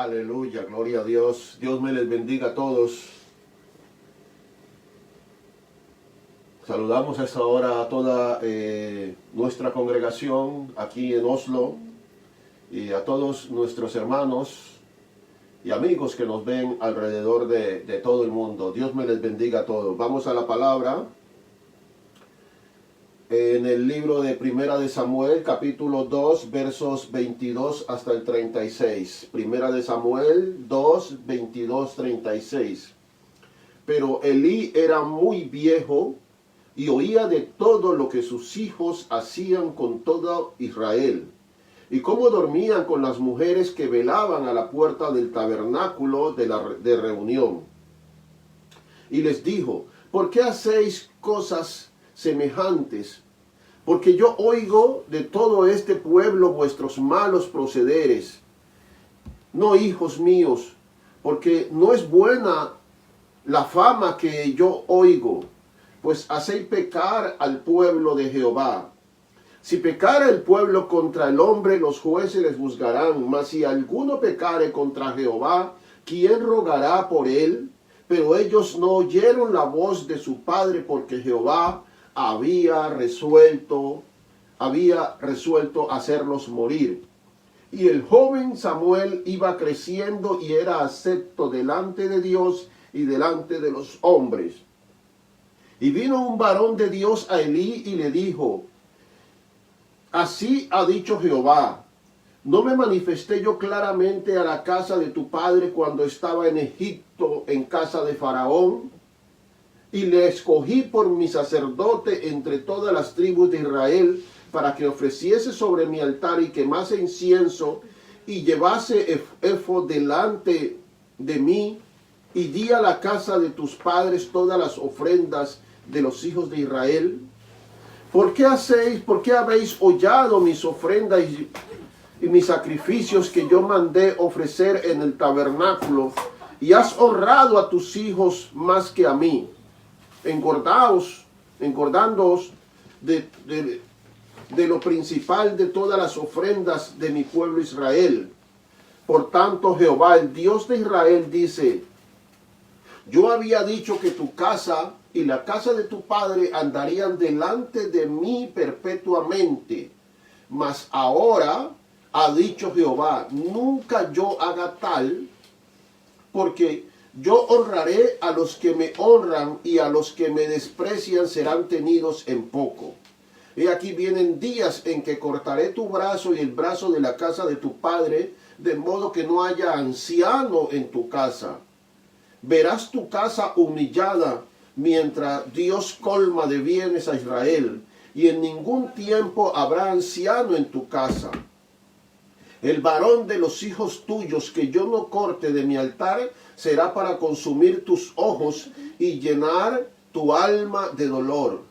Aleluya, gloria a Dios. Dios me les bendiga a todos. Saludamos a esta hora a toda nuestra congregación aquí en Oslo y a todos nuestros hermanos y amigos que nos ven alrededor de todo el mundo. Dios me les bendiga a todos. Vamos a la palabra. En el libro de Primera de Samuel, capítulo 2, versos 22 hasta el 36. Primera de Samuel 2, 22, 36. Pero Elí era muy viejo y oía de todo lo que sus hijos hacían con todo Israel, y cómo dormían con las mujeres que velaban a la puerta del tabernáculo de reunión. Y les dijo: ¿por qué hacéis cosas semejantes? Porque yo oigo de todo este pueblo vuestros malos procederes. No, hijos míos, porque no es buena la fama que yo oigo, pues hacéis pecar al pueblo de Jehová. Si pecare el pueblo contra el hombre, los jueces les juzgarán. Mas si alguno pecare contra Jehová, ¿quién rogará por él? Pero ellos no oyeron la voz de su padre, porque Jehová había resuelto hacerlos morir. Y el joven Samuel iba creciendo y era acepto delante de Dios y delante de los hombres. Y vino un varón de Dios a Elí y le dijo: así ha dicho Jehová, ¿no me manifesté yo claramente a la casa de tu padre cuando estaba en Egipto, en casa de Faraón? Y le escogí por mi sacerdote entre todas las tribus de Israel, para que ofreciese sobre mi altar y quemase incienso, y llevase éfod delante de mí, y di a la casa de tus padres todas las ofrendas de los hijos de Israel. ¿Por qué habéis hollado mis ofrendas y mis sacrificios que yo mandé ofrecer en el tabernáculo, y has honrado a tus hijos más que a mí, engordándoos de lo principal de todas las ofrendas de mi pueblo Israel? Por tanto, Jehová, el Dios de Israel, dice: yo había dicho que tu casa y la casa de tu padre andarían delante de mí perpetuamente. Mas ahora ha dicho Jehová: nunca yo haga tal, porque yo honraré a los que me honran, y a los que me desprecian serán tenidos en poco. He aquí vienen días en que cortaré tu brazo y el brazo de la casa de tu padre, de modo que no haya anciano en tu casa. Verás tu casa humillada, mientras Dios colma de bienes a Israel, y en ningún tiempo habrá anciano en tu casa. El varón de los hijos tuyos que yo no corte de mi altar será para consumir tus ojos y llenar tu alma de dolor.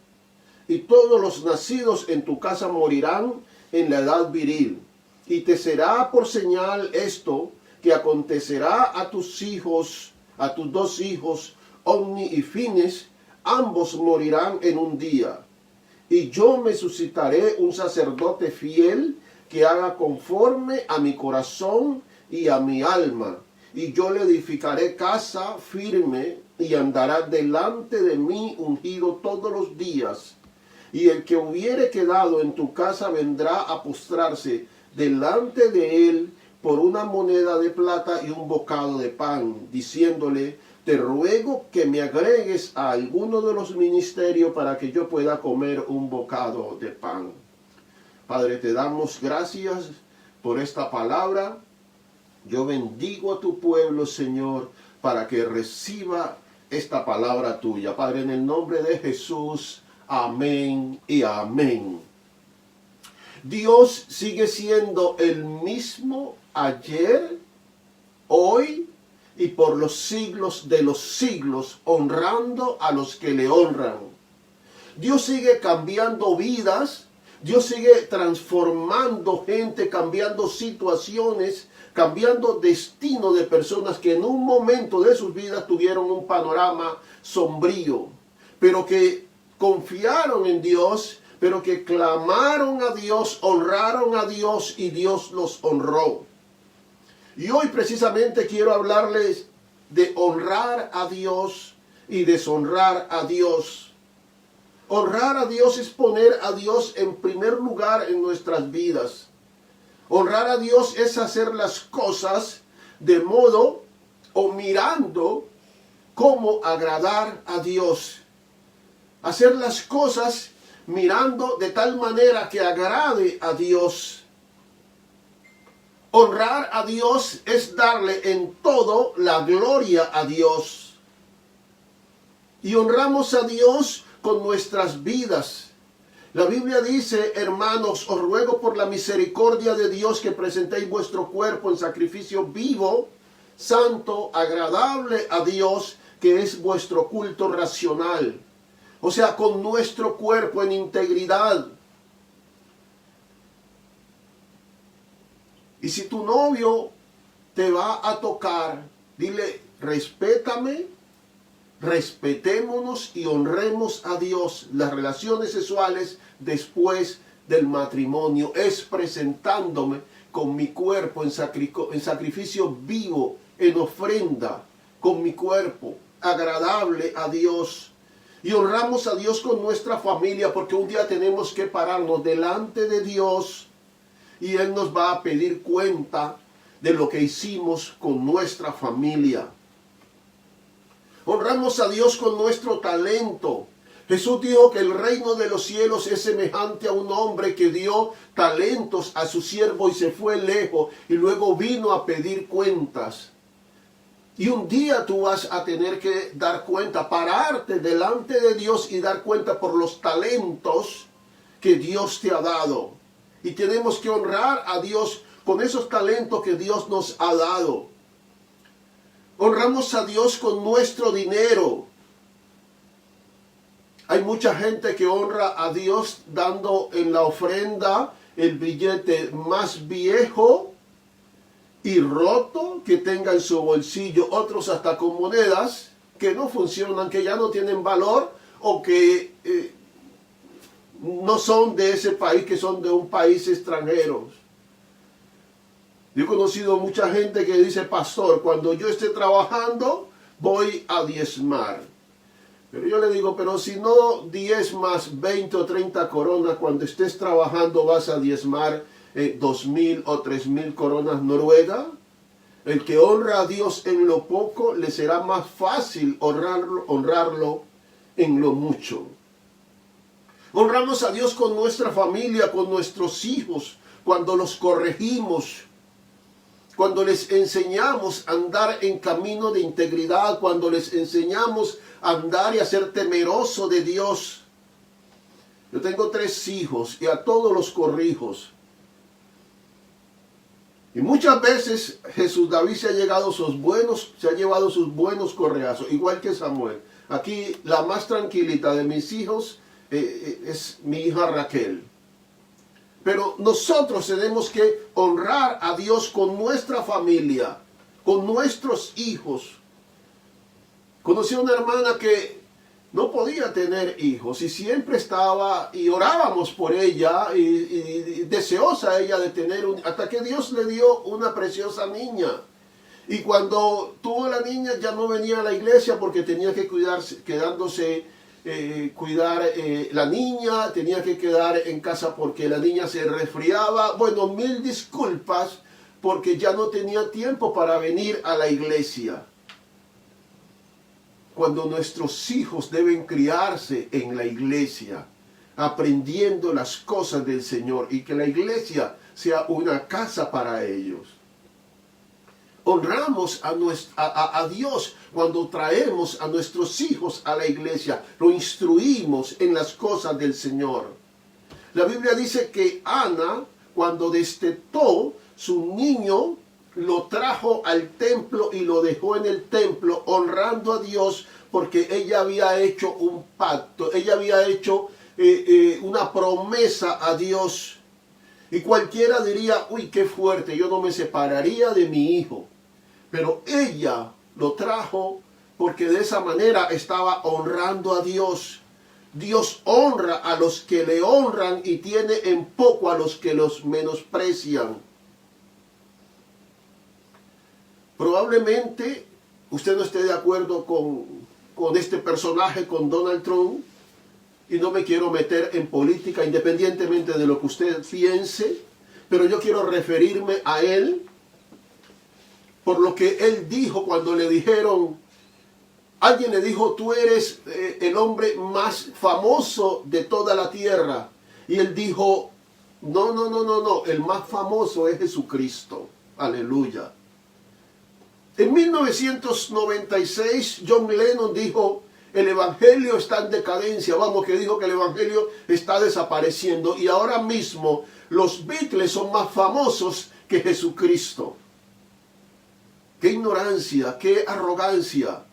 Y todos los nacidos en tu casa morirán en la edad viril. Y te será por señal esto, que acontecerá a tus hijos, a tus dos hijos, Omni y Fines, ambos morirán en un día. Y yo me suscitaré un sacerdote fiel, que haga conforme a mi corazón y a mi alma. Y yo le edificaré casa firme, y andará delante de mí ungido todos los días. Y el que hubiere quedado en tu casa vendrá a postrarse delante de él por una moneda de plata y un bocado de pan, diciéndole: te ruego que me agregues a alguno de los ministerios para que yo pueda comer un bocado de pan. Padre, te damos gracias por esta palabra. Yo bendigo a tu pueblo, Señor, para que reciba esta palabra tuya. Padre, en el nombre de Jesús, amén y amén. Dios sigue siendo el mismo ayer, hoy y por los siglos de los siglos, honrando a los que le honran. Dios sigue cambiando vidas. Dios sigue transformando gente, cambiando situaciones, cambiando destino de personas que en un momento de sus vidas tuvieron un panorama sombrío, pero que confiaron en Dios, pero que clamaron a Dios, honraron a Dios, y Dios los honró. Y hoy precisamente quiero hablarles de honrar a Dios y deshonrar a Dios. Honrar a Dios es poner a Dios en primer lugar en nuestras vidas. Honrar a Dios es hacer las cosas de modo o mirando cómo agradar a Dios. Hacer las cosas mirando de tal manera que agrade a Dios. Honrar a Dios es darle en todo la gloria a Dios. Y honramos a Dios con nuestras vidas. La Biblia dice, hermanos, os ruego por la misericordia de Dios que presentéis vuestro cuerpo en sacrificio vivo, santo, agradable a Dios, que es vuestro culto racional. O sea, con nuestro cuerpo en integridad. Y si tu novio te va a tocar, dile, respétame, respetémonos y honremos a Dios. Las relaciones sexuales después del matrimonio es presentándome con mi cuerpo en sacrificio vivo, en ofrenda, con mi cuerpo, agradable a Dios. Y honramos a Dios con nuestra familia, porque un día tenemos que pararnos delante de Dios y Él nos va a pedir cuenta de lo que hicimos con nuestra familia. Honramos a Dios con nuestro talento. Jesús dijo que el reino de los cielos es semejante a un hombre que dio talentos a su siervo y se fue lejos y luego vino a pedir cuentas. Y un día tú vas a tener que dar cuenta, pararte delante de Dios y dar cuenta por los talentos que Dios te ha dado. Y tenemos que honrar a Dios con esos talentos que Dios nos ha dado. Honramos a Dios con nuestro dinero. Hay mucha gente que honra a Dios dando en la ofrenda el billete más viejo y roto que tenga en su bolsillo. Otros hasta con monedas que no funcionan, que ya no tienen valor o que no son de ese país, que son de un país extranjero. Yo he conocido mucha gente que dice, pastor, cuando yo esté trabajando, voy a diezmar. Pero yo le digo, pero si no diezmas 20 o 30 coronas, cuando estés trabajando vas a diezmar 2.000 o 3.000 coronas noruegas. El que honra a Dios en lo poco, le será más fácil honrarlo en lo mucho. Honramos a Dios con nuestra familia, con nuestros hijos, cuando los corregimos, cuando les enseñamos a andar en camino de integridad, cuando les enseñamos a andar y a ser temeroso de Dios. Yo tengo 3 hijos y a todos los corrijo. Y muchas veces Jesús David se ha llevado sus buenos correazos, igual que Samuel. Aquí la más tranquilita de mis hijos es mi hija Raquel. Pero nosotros tenemos que honrar a Dios con nuestra familia, con nuestros hijos. Conocí a una hermana que no podía tener hijos y siempre estaba, y orábamos por ella, y deseosa ella de tener hasta que Dios le dio una preciosa niña. Y cuando tuvo la niña ya no venía a la iglesia porque tenía que cuidar la niña, tenía que quedar en casa porque la niña se resfriaba. Bueno, 1000 disculpas porque ya no tenía tiempo para venir a la iglesia. Cuando nuestros hijos deben criarse en la iglesia, aprendiendo las cosas del Señor y que la iglesia sea una casa para ellos. Honramos a Dios cuando traemos a nuestros hijos a la iglesia, lo instruimos en las cosas del Señor. La Biblia dice que Ana, cuando destetó su niño, lo trajo al templo y lo dejó en el templo honrando a Dios porque ella había hecho un pacto, ella había hecho una promesa a Dios. Y cualquiera diría, uy, qué fuerte, yo no me separaría de mi hijo. Pero ella lo trajo porque de esa manera estaba honrando a Dios. Dios honra a los que le honran y tiene en poco a los que los menosprecian. Probablemente usted no esté de acuerdo con este personaje, con Donald Trump, y no me quiero meter en política independientemente de lo que usted piense, pero yo quiero referirme a él por lo que él dijo cuando le dijeron, alguien le dijo, tú eres el hombre más famoso de toda la tierra. Y él dijo, no, el más famoso es Jesucristo. Aleluya. En 1996, John Lennon dijo, el evangelio está en decadencia. Vamos, que dijo que el evangelio está desapareciendo. Y ahora mismo los Beatles son más famosos que Jesucristo. Qué ignorancia, qué arrogancia.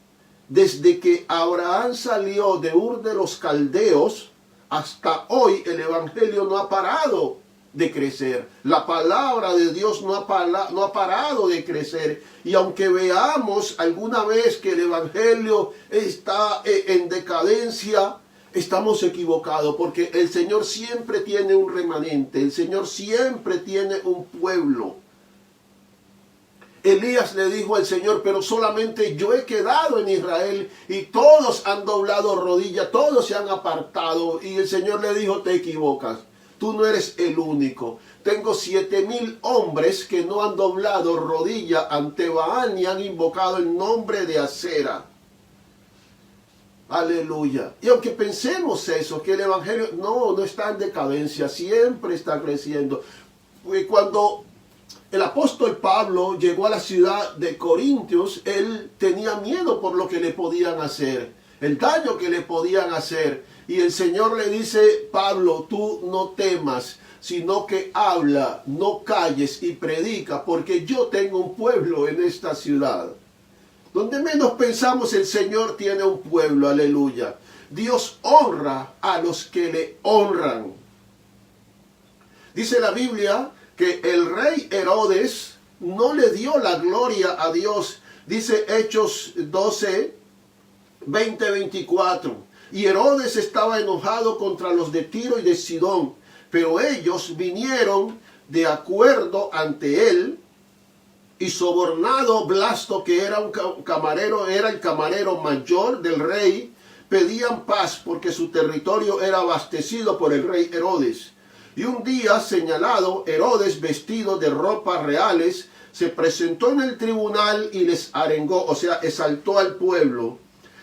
Desde que Abraham salió de Ur de los Caldeos, hasta hoy el evangelio no ha parado de crecer. La palabra de Dios no ha parado de crecer. Y aunque veamos alguna vez que el evangelio está en decadencia, estamos equivocados, porque el Señor siempre tiene un remanente, el Señor siempre tiene un pueblo. Elías le dijo al Señor, pero solamente yo he quedado en Israel y todos han doblado rodilla, todos se han apartado. Y el Señor le dijo, te equivocas, tú no eres el único. Tengo 7,000 hombres que no han doblado rodilla ante Baal ni han invocado el nombre de Acera. Aleluya. Y aunque pensemos eso, que el evangelio no está en decadencia, siempre está creciendo. Cuando el apóstol Pablo llegó a la ciudad de Corintios, él tenía miedo por lo que le podían hacer, el daño que le podían hacer. Y el Señor le dice, Pablo, tú no temas, sino que habla, no calles y predica, porque yo tengo un pueblo en esta ciudad. Donde menos pensamos, el Señor tiene un pueblo, aleluya. Dios honra a los que le honran. Dice la Biblia que el rey Herodes no le dio la gloria a Dios. Dice Hechos 12, 20, 24. Y Herodes estaba enojado contra los de Tiro y de Sidón, pero ellos vinieron de acuerdo ante él, y sobornado Blasto, que era un camarero, era el camarero mayor del rey, pedían paz porque su territorio era abastecido por el rey Herodes. Y un día señalado, Herodes, vestido de ropas reales, se presentó en el tribunal y les arengó, o sea, exaltó al pueblo.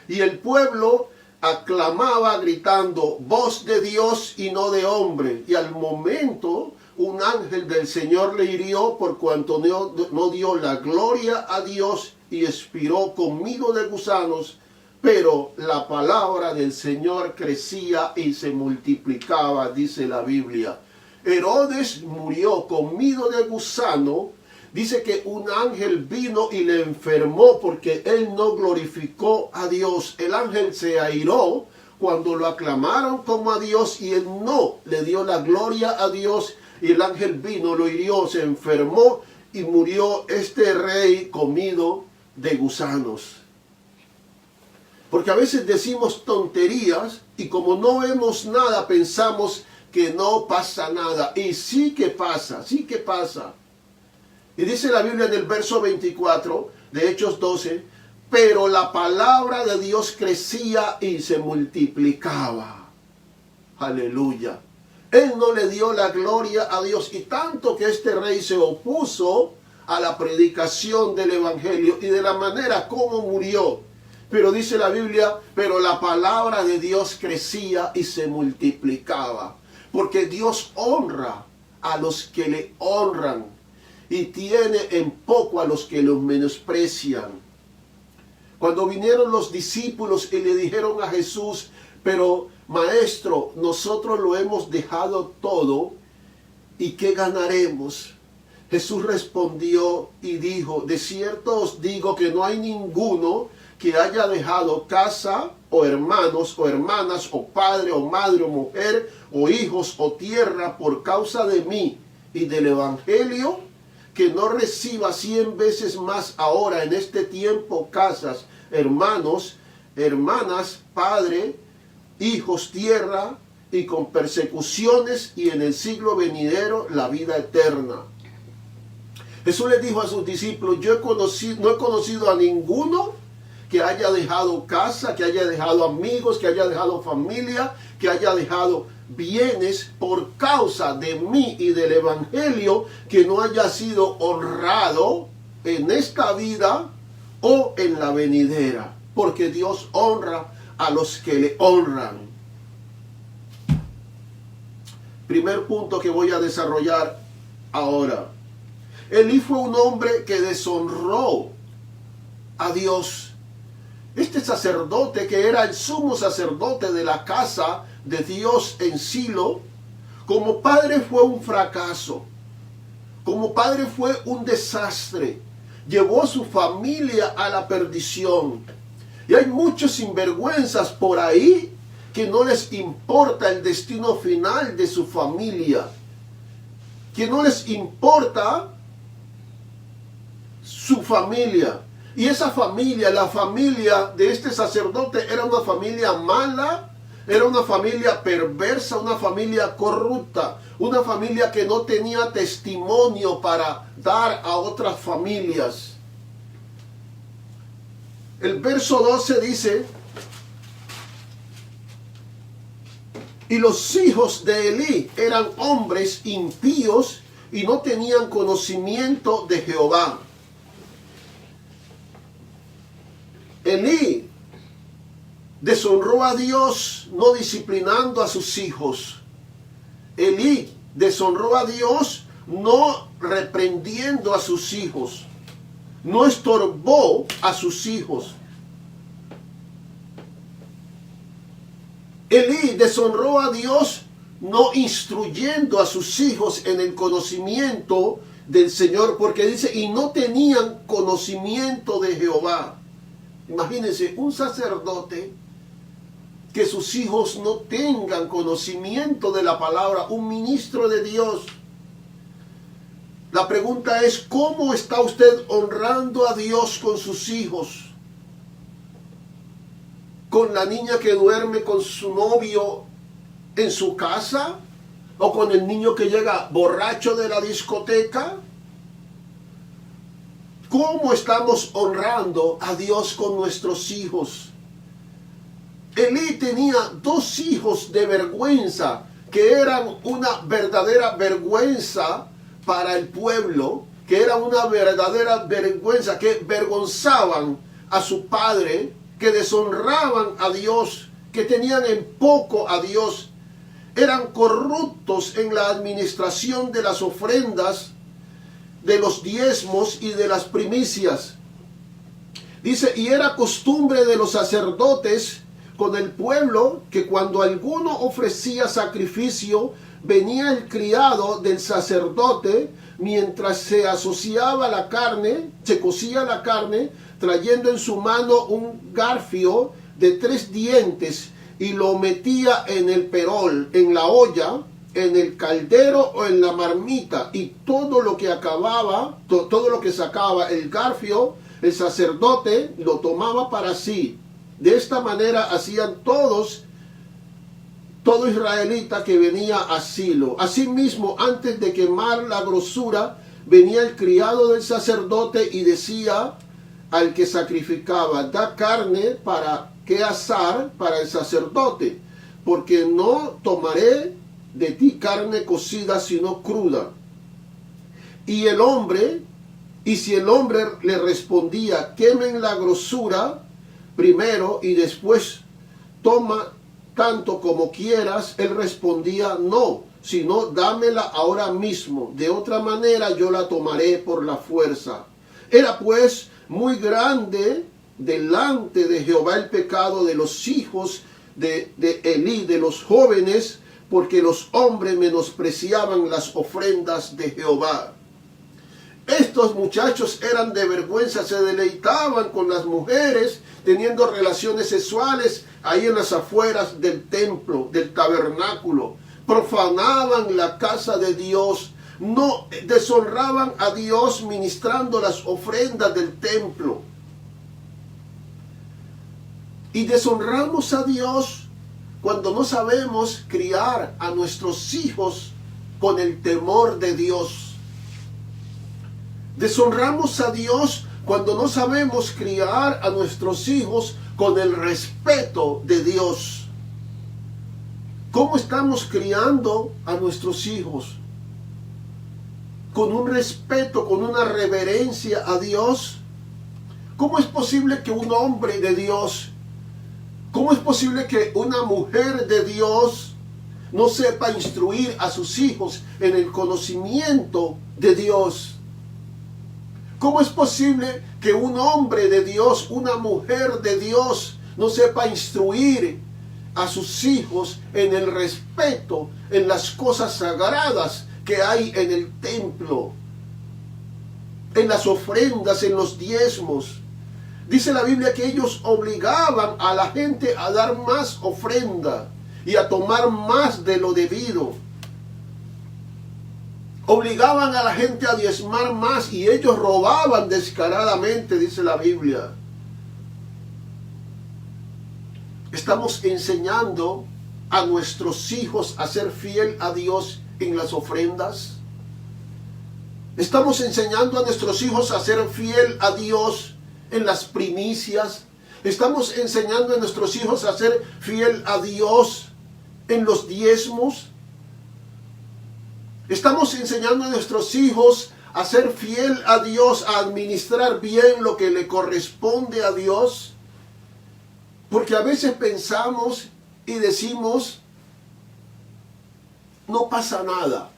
Y el pueblo aclamaba gritando, voz de Dios y no de hombre. Y al momento un ángel del Señor le hirió por cuanto no dio la gloria a Dios y expiró comido de gusanos. Pero la palabra del Señor crecía y se multiplicaba, dice la Biblia. Herodes murió comido de gusano. Dice que un ángel vino y le enfermó porque él no glorificó a Dios. El ángel se airó cuando lo aclamaron como a Dios y él no le dio la gloria a Dios. Y el ángel vino, lo hirió, se enfermó y murió este rey comido de gusanos. Porque a veces decimos tonterías y como no vemos nada pensamos que no pasa nada. Y sí que pasa, sí que pasa. Y dice la Biblia en el verso 24 de Hechos 12, pero la palabra de Dios crecía y se multiplicaba. Aleluya. Él no le dio la gloria a Dios y tanto que este rey se opuso a la predicación del evangelio y de la manera como murió. Pero dice la Biblia, pero la palabra de Dios crecía y se multiplicaba. Porque Dios honra a los que le honran y tiene en poco a los que los menosprecian. Cuando vinieron los discípulos y le dijeron a Jesús, pero Maestro, nosotros lo hemos dejado todo, ¿y qué ganaremos? Jesús respondió y dijo, de cierto os digo que no hay ninguno que haya dejado casa, o hermanos, o hermanas, o padre, o madre, o mujer, o hijos, o tierra, por causa de mí y del evangelio, que no reciba 100 veces más ahora en este tiempo casas, hermanos, hermanas, padre, hijos, tierra, y con persecuciones, y en el siglo venidero la vida eterna. Jesús le dijo a sus discípulos, no he conocido a ninguno que haya dejado casa, que haya dejado amigos, que haya dejado familia, que haya dejado bienes por causa de mí y del evangelio, que no haya sido honrado en esta vida o en la venidera, porque Dios honra a los que le honran. Primer punto que voy a desarrollar ahora. Elí fue un hombre que deshonró a Dios. Este sacerdote, que era el sumo sacerdote de la casa de Dios en Silo, como padre fue un fracaso. Como padre fue un desastre. Llevó a su familia a la perdición. Y hay muchos sinvergüenzas por ahí que no les importa el destino final de su familia. Que no les importa su familia. Y esa familia, la familia de este sacerdote, era una familia mala, era una familia perversa, una familia corrupta, una familia que no tenía testimonio para dar a otras familias. El verso 12 dice, y los hijos de Elí eran hombres impíos y no tenían conocimiento de Jehová. Elí deshonró a Dios no disciplinando a sus hijos. Elí deshonró a Dios no reprendiendo a sus hijos. No estorbó a sus hijos. Elí deshonró a Dios no instruyendo a sus hijos en el conocimiento del Señor, porque dice, y no tenían conocimiento de Jehová. Imagínense, un sacerdote que sus hijos no tengan conocimiento de la palabra, un ministro de Dios. La pregunta es, ¿cómo está usted honrando a Dios con sus hijos? ¿Con la niña que duerme con su novio en su casa? ¿O con el niño que llega borracho de la discoteca? ¿Cómo estamos honrando a Dios con nuestros hijos? Elí tenía 2 hijos de vergüenza, que eran una verdadera vergüenza para el pueblo, que era una verdadera vergüenza, que vergonzaban a su padre, que deshonraban a Dios, que tenían en poco a Dios. Eran corruptos en la administración de las ofrendas, de los diezmos y de las primicias. Dice, y era costumbre de los sacerdotes con el pueblo que cuando alguno ofrecía sacrificio, venía el criado del sacerdote mientras se asociaba la carne, se cocía la carne, trayendo en su mano un garfio de 3 dientes y lo metía en el perol, en la olla, en el caldero o en la marmita, y todo lo que acababa, todo lo que sacaba el garfio, el sacerdote lo tomaba para sí. De esta manera hacían todo israelita que venía a Silo. Asimismo, antes de quemar la grosura, venía el criado del sacerdote y decía al que sacrificaba, da carne para que asar para el sacerdote, porque no tomaré de ti carne cocida sino cruda. Y si el hombre le respondía, quemen la grosura primero y después toma tanto como quieras, él respondía, no, sino dámela ahora mismo, de otra manera yo la tomaré por la fuerza. Era pues muy grande delante de Jehová el pecado de los hijos de Elí, de los jóvenes, porque los hombres menospreciaban las ofrendas de Jehová. Estos muchachos eran de vergüenza, se deleitaban con las mujeres, teniendo relaciones sexuales ahí en las afueras del templo, del tabernáculo. Profanaban la casa de Dios, no deshonraban a Dios ministrando las ofrendas del templo. Y deshonramos a Dios cuando no sabemos criar a nuestros hijos con el temor de Dios. Deshonramos a Dios cuando no sabemos criar a nuestros hijos con el respeto de Dios. ¿Cómo estamos criando a nuestros hijos? ¿Con un respeto, con una reverencia a Dios? ¿Cómo es posible que un hombre de Dios, cómo es posible que una mujer de Dios no sepa instruir a sus hijos en el conocimiento de Dios? ¿Cómo es posible que un hombre de Dios, una mujer de Dios, no sepa instruir a sus hijos en el respeto, en las cosas sagradas que hay en el templo, en las ofrendas, en los diezmos? Dice la Biblia que ellos obligaban a la gente a dar más ofrenda y a tomar más de lo debido. Obligaban a la gente a diezmar más y ellos robaban descaradamente, dice la Biblia. Estamos enseñando a nuestros hijos a ser fiel a Dios en las ofrendas. Estamos enseñando a nuestros hijos a ser fiel a Dios en las primicias. Estamos enseñando a nuestros hijos a ser fiel a Dios en los diezmos. Estamos enseñando a nuestros hijos a ser fiel a Dios, a administrar bien lo que le corresponde a Dios. Porque a veces pensamos y decimos, no pasa nada.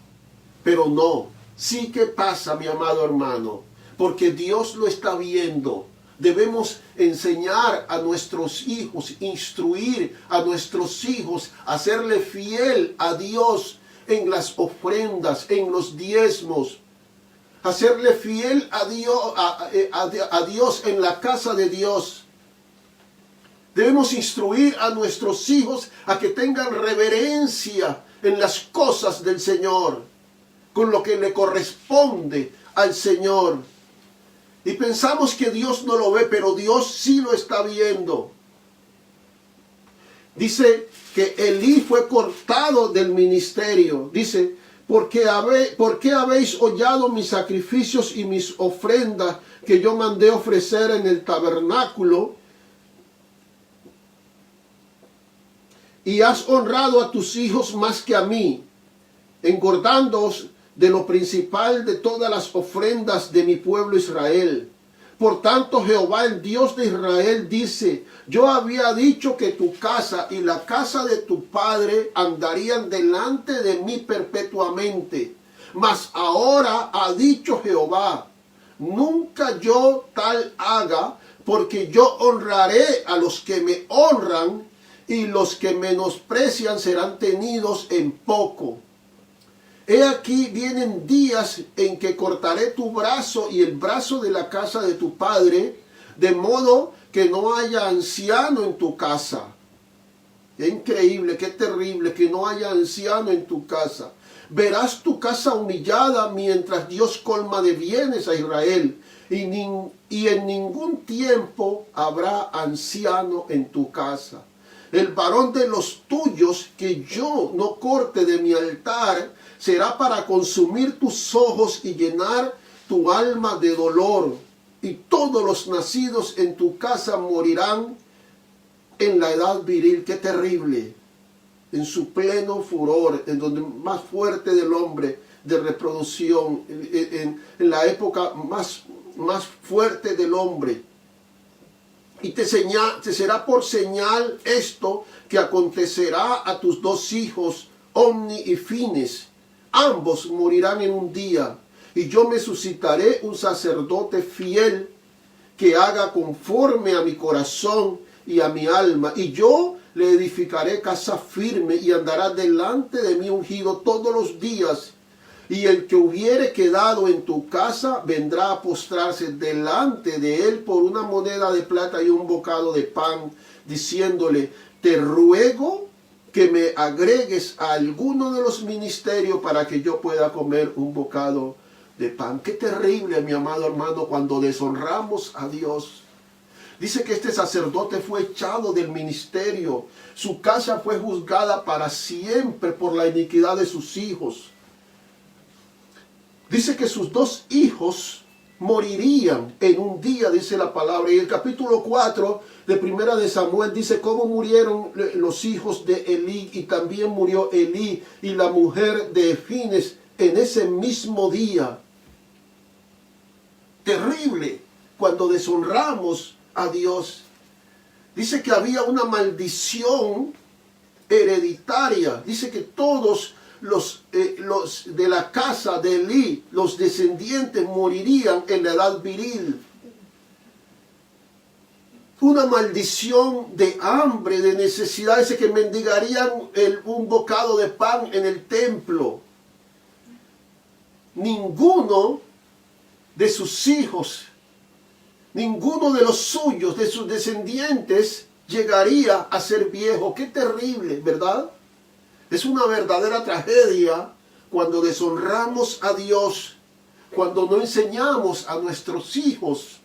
Pero no, sí que pasa, mi amado hermano, porque Dios lo está viendo. Debemos enseñar a nuestros hijos, instruir a nuestros hijos, hacerle fiel a Dios en las ofrendas, en los diezmos, hacerle fiel a Dios en la casa de Dios. Debemos instruir a nuestros hijos a que tengan reverencia en las cosas del Señor, con lo que le corresponde al Señor. Y pensamos que Dios no lo ve, pero Dios sí lo está viendo. Dice que Elí fue cortado del ministerio. Dice, ¿por qué habéis hollado mis sacrificios y mis ofrendas que yo mandé ofrecer en el tabernáculo? Y has honrado a tus hijos más que a mí, engordándoos de lo principal de todas las ofrendas de mi pueblo Israel. Por tanto, Jehová, el Dios de Israel, dice, yo había dicho que tu casa y la casa de tu padre andarían delante de mí perpetuamente. Mas ahora ha dicho Jehová, nunca yo tal haga, porque yo honraré a los que me honran, y los que menosprecian serán tenidos en poco. He aquí vienen días en que cortaré tu brazo y el brazo de la casa de tu padre, de modo que no haya anciano en tu casa. Qué increíble, qué terrible que no haya anciano en tu casa. Verás tu casa humillada mientras Dios colma de bienes a Israel, y en ningún tiempo habrá anciano en tu casa. El varón de los tuyos que yo no corte de mi altar será para consumir tus ojos y llenar tu alma de dolor. Y todos los nacidos en tu casa morirán en la edad viril. Qué terrible. En su pleno furor, en donde más fuerte del hombre de reproducción, en la época más fuerte del hombre. Y te será por señal esto que acontecerá a tus dos hijos, Omni y Fines. Ambos morirán en un día, y yo me suscitaré un sacerdote fiel que haga conforme a mi corazón y a mi alma. Y yo le edificaré casa firme y andará delante de mí ungido todos los días. Y el que hubiere quedado en tu casa vendrá a postrarse delante de él por una moneda de plata y un bocado de pan, diciéndole, te ruego que me agregues a alguno de los ministerios para que yo pueda comer un bocado de pan. Qué terrible, mi amado hermano, cuando deshonramos a Dios. Dice que este sacerdote fue echado del ministerio. Su casa fue juzgada para siempre por la iniquidad de sus hijos. Dice que sus dos hijos morirían en un día, dice la palabra. Y el capítulo 4 de Primera de Samuel dice cómo murieron los hijos de Elí, y también murió Elí y la mujer de Fines en ese mismo día. Terrible cuando deshonramos a Dios. Dice que había una maldición hereditaria. Dice que todos los de la casa de Elí, los descendientes, morirían en la edad viril. Una maldición de hambre, de necesidad. Dice que mendigarían un bocado de pan en el templo. Ninguno de sus hijos, ninguno de los suyos, de sus descendientes, llegaría a ser viejo. Qué terrible, ¿verdad? Es una verdadera tragedia cuando deshonramos a Dios, cuando no enseñamos a nuestros hijos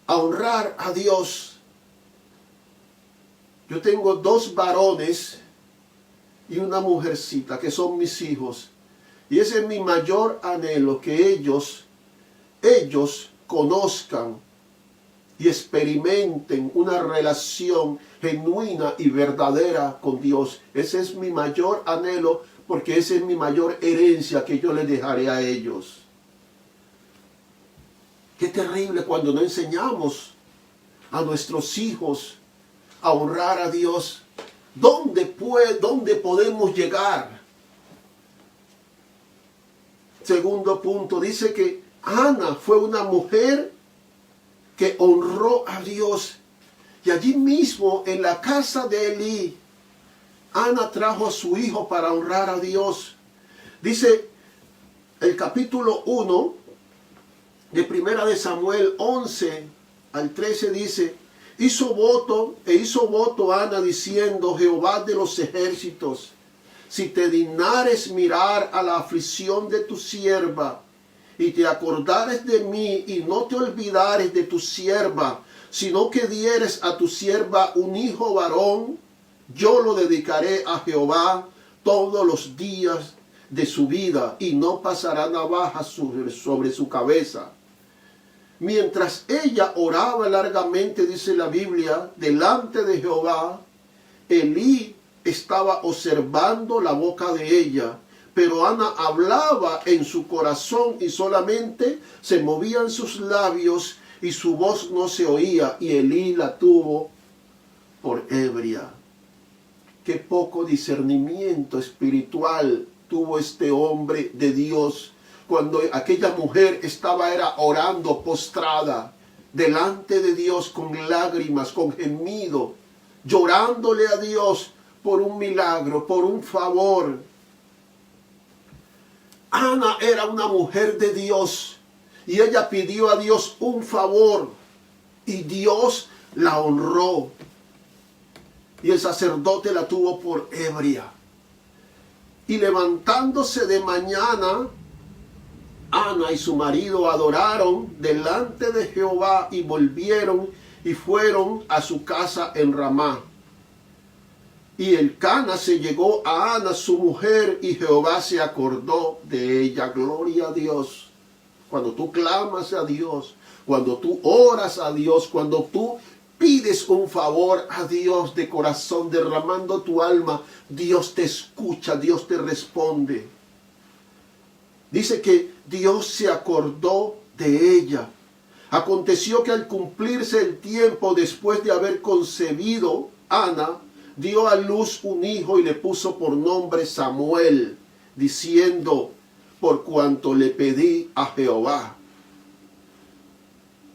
a honrar a Dios. Yo tengo 2 varones y una mujercita que son mis hijos. Y ese es mi mayor anhelo, que ellos conozcan y experimenten una relación genuina y verdadera con Dios. Ese es mi mayor anhelo, porque esa es mi mayor herencia que yo les dejaré a ellos. Qué terrible cuando no enseñamos a nuestros hijos a honrar a Dios. ¿Dónde podemos llegar? Segundo punto, dice que Ana fue una mujer que honró a Dios. Y allí mismo, en la casa de Elí, Ana trajo a su hijo para honrar a Dios. Dice el capítulo 1 de Primera de Samuel 11 al 13, dice: hizo voto Ana diciendo: Jehová de los ejércitos, si te dignares mirar a la aflicción de tu sierva, y te acordares de mí, y no te olvidares de tu sierva, sino que dieres a tu sierva un hijo varón, yo lo dedicaré a Jehová todos los días de su vida, y no pasará navaja sobre su cabeza. Mientras ella oraba largamente, dice la Biblia, delante de Jehová, Elí estaba observando la boca de ella, pero Ana hablaba en su corazón y solamente se movían sus labios y su voz no se oía, y Elí la tuvo por ebria. Qué poco discernimiento espiritual tuvo este hombre de Dios cuando aquella mujer estaba orando postrada delante de Dios con lágrimas, con gemido, llorándole a Dios por un milagro, por un favor. Ana era una mujer de Dios y ella pidió a Dios un favor y Dios la honró. Y el sacerdote la tuvo por ebria. Y levantándose de mañana, Ana y su marido adoraron delante de Jehová y volvieron y fueron a su casa en Ramá. Y Elcana se llegó a Ana, su mujer, y Jehová se acordó de ella. Gloria a Dios. Cuando tú clamas a Dios, cuando tú oras a Dios, cuando tú pides un favor a Dios de corazón, derramando tu alma, Dios te escucha, Dios te responde. Dice que Dios se acordó de ella. Aconteció que al cumplirse el tiempo, después de haber concebido, Ana dio a luz un hijo y le puso por nombre Samuel, diciendo: por cuanto le pedí a Jehová.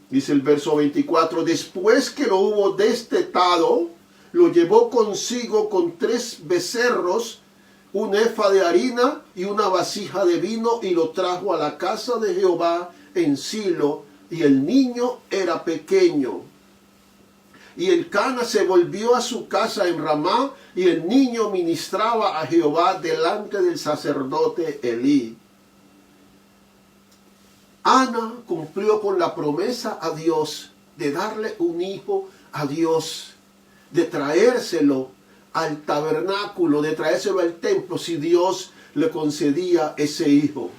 Dice el verso 24: después que lo hubo destetado, lo llevó consigo con 3 becerros, un efa de harina y una vasija de vino, y lo trajo a la casa de Jehová en Silo, y el niño era pequeño. Y Elcana se volvió a su casa en Ramá, y el niño ministraba a Jehová delante del sacerdote Elí. Ana cumplió con la promesa a Dios de darle un hijo a Dios, de traérselo al tabernáculo, de traérselo al templo, si Dios le concedía ese hijo.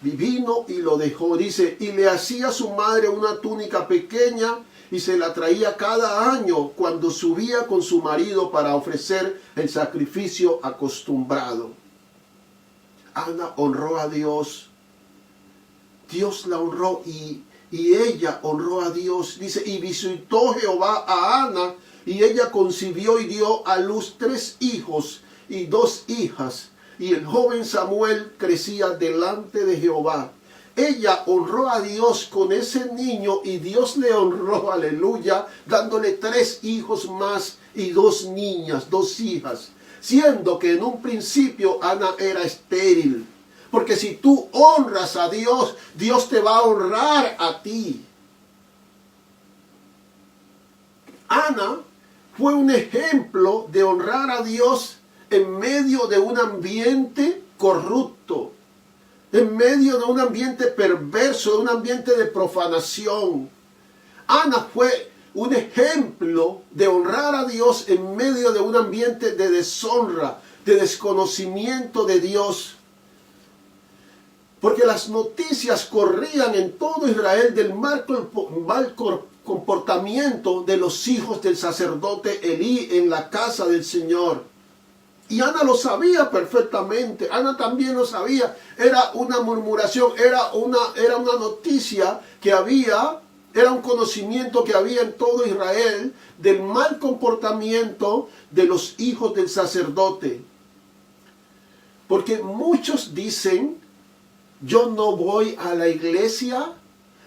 vino y lo dejó. Dice, y le hacía a su madre una túnica pequeña y se la traía cada año cuando subía con su marido para ofrecer el sacrificio acostumbrado. Ana honró a Dios. Dios la honró y ella honró a Dios. Dice, y visitó Jehová a Ana, y ella concibió y dio a luz 3 hijos y 2 hijas. Y el joven Samuel crecía delante de Jehová. Ella honró a Dios con ese niño y Dios le honró, aleluya, dándole 3 hijos más y 2 niñas, 2 hijas. Siendo que en un principio Ana era estéril. Porque si tú honras a Dios, Dios te va a honrar a ti. Ana fue un ejemplo de honrar a Dios en medio de un ambiente corrupto, en medio de un ambiente perverso, de un ambiente de profanación. Ana fue un ejemplo de honrar a Dios en medio de un ambiente de deshonra, de desconocimiento de Dios. Porque las noticias corrían en todo Israel del mal comportamiento de los hijos del sacerdote Elí en la casa del Señor. Y Ana lo sabía perfectamente. Ana también lo sabía. Era una murmuración, era una noticia que había, era un conocimiento que había en todo Israel del mal comportamiento de los hijos del sacerdote. Porque muchos dicen, yo no voy a la iglesia,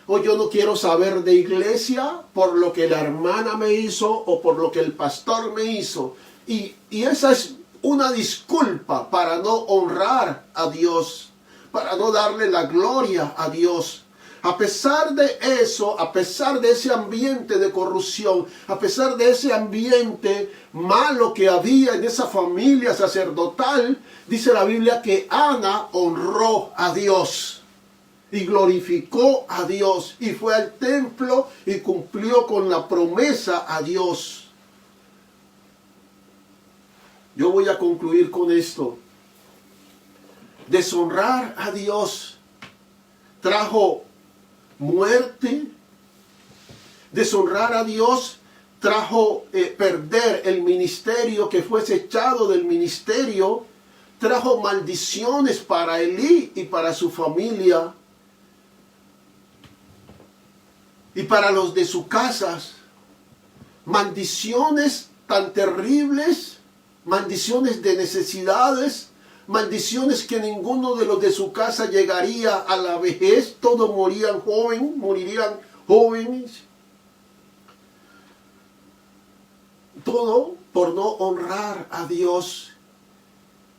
o yo no quiero saber de iglesia por lo que la hermana me hizo o por lo que el pastor me hizo. Y esa es una disculpa para no honrar a Dios, para no darle la gloria a Dios. A pesar de eso, a pesar de ese ambiente de corrupción, a pesar de ese ambiente malo que había en esa familia sacerdotal, dice la Biblia que Ana honró a Dios y glorificó a Dios y fue al templo y cumplió con la promesa a Dios. Yo voy a concluir con esto. Deshonrar a Dios trajo muerte. Deshonrar a Dios trajo perder el ministerio, que fuese echado del ministerio. Trajo maldiciones para Elí y para su familia y para los de sus casas. Maldiciones tan terribles, maldiciones de necesidades, maldiciones que ninguno de los de su casa llegaría a la vejez. Todos morirían jóvenes. Todo por no honrar a Dios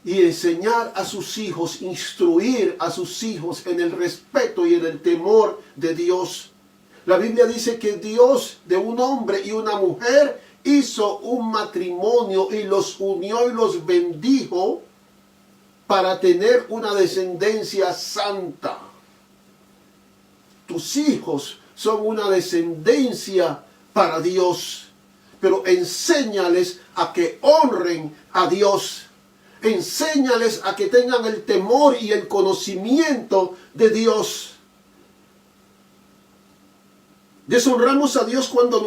y enseñar a sus hijos, instruir a sus hijos en el respeto y en el temor de Dios. La Biblia dice que Dios, de un hombre y una mujer, hizo un matrimonio y los unió y los bendijo para tener una descendencia santa. Tus hijos son una descendencia para Dios, pero enséñales a que honren a Dios. Enséñales a que tengan el temor y el conocimiento de Dios. Deshonramos a Dios cuando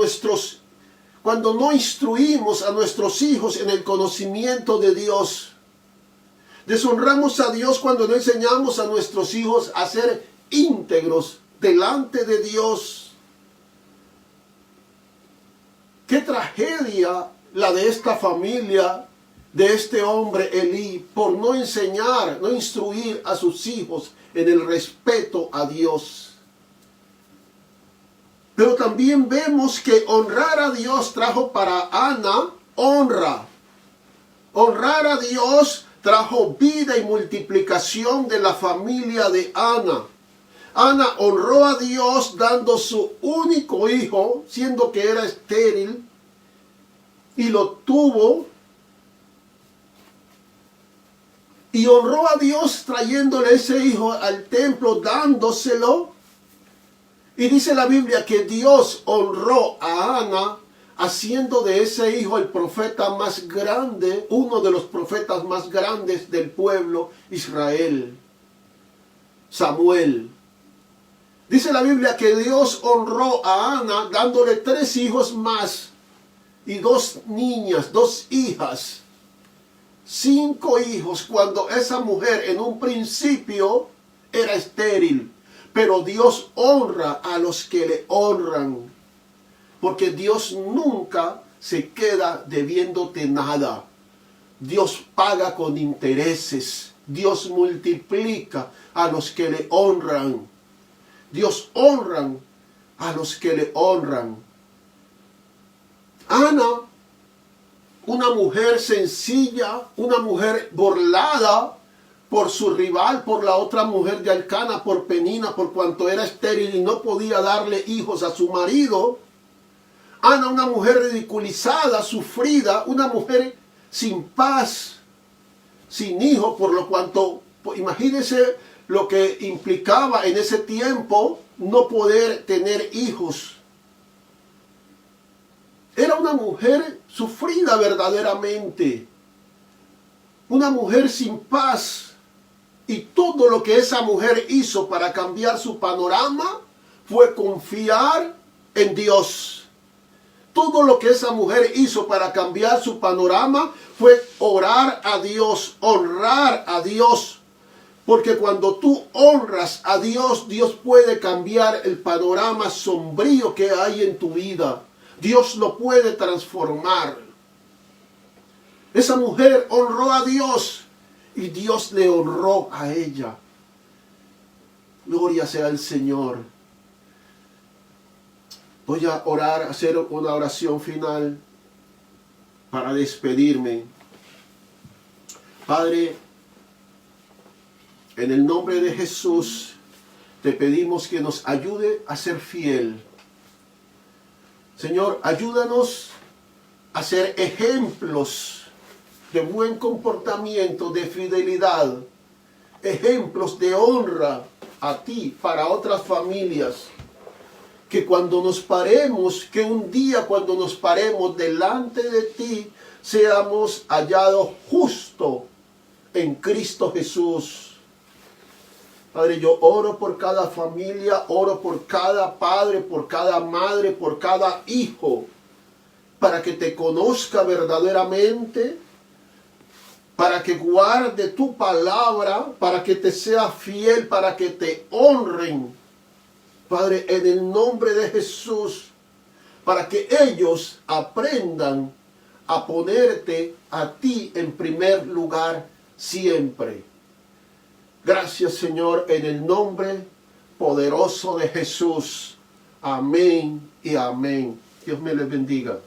no instruimos a nuestros hijos en el conocimiento de Dios. Deshonramos a Dios cuando no enseñamos a nuestros hijos a ser íntegros delante de Dios. Qué tragedia la de esta familia, de este hombre Elí, por no enseñar, no instruir a sus hijos en el respeto a Dios. Pero también vemos que honrar a Dios trajo para Ana honra. Honrar a Dios trajo vida y multiplicación de la familia de Ana. Ana honró a Dios dando su único hijo, siendo que era estéril, y lo tuvo. Y honró a Dios trayéndole ese hijo al templo, dándoselo. Y dice la Biblia que Dios honró a Ana haciendo de ese hijo el profeta más grande, uno de los profetas más grandes del pueblo Israel. Samuel. Dice la Biblia que Dios honró a Ana dándole 3 hijos más y 2 niñas, 2 hijas. 5 hijos cuando esa mujer en un principio era estéril. Pero Dios honra a los que le honran. Porque Dios nunca se queda debiéndote nada. Dios paga con intereses. Dios multiplica a los que le honran. Dios honra a los que le honran. Ana, una mujer sencilla, una mujer burlada por su rival, por la otra mujer de Elcana, por Penina, por cuanto era estéril y no podía darle hijos a su marido. Ana, una mujer ridiculizada, sufrida, una mujer sin paz, sin hijo, por lo cuanto, imagínense lo que implicaba en ese tiempo no poder tener hijos. Era una mujer sufrida verdaderamente, una mujer sin paz. Y todo lo que esa mujer hizo para cambiar su panorama fue confiar en Dios. Todo lo que esa mujer hizo para cambiar su panorama fue orar a Dios, honrar a Dios. Porque cuando tú honras a Dios, Dios puede cambiar el panorama sombrío que hay en tu vida. Dios lo puede transformar. Esa mujer honró a Dios y Dios le honró a ella. Gloria sea al Señor. Voy a orar, hacer una oración final para despedirme. Padre, en el nombre de Jesús, te pedimos que nos ayude a ser fiel. Señor, ayúdanos a ser ejemplos de buen comportamiento, de fidelidad, ejemplos de honra a ti para otras familias. Que cuando nos paremos, que un día cuando nos paremos delante de ti, seamos hallados justos en Cristo Jesús. Padre, yo oro por cada familia, oro por cada padre, por cada madre, por cada hijo, para que te conozca verdaderamente, para que guarde tu palabra, para que te sea fiel, para que te honren. Padre, en el nombre de Jesús, para que ellos aprendan a ponerte a ti en primer lugar siempre. Gracias, Señor, en el nombre poderoso de Jesús. Amén y amén. Dios me les bendiga.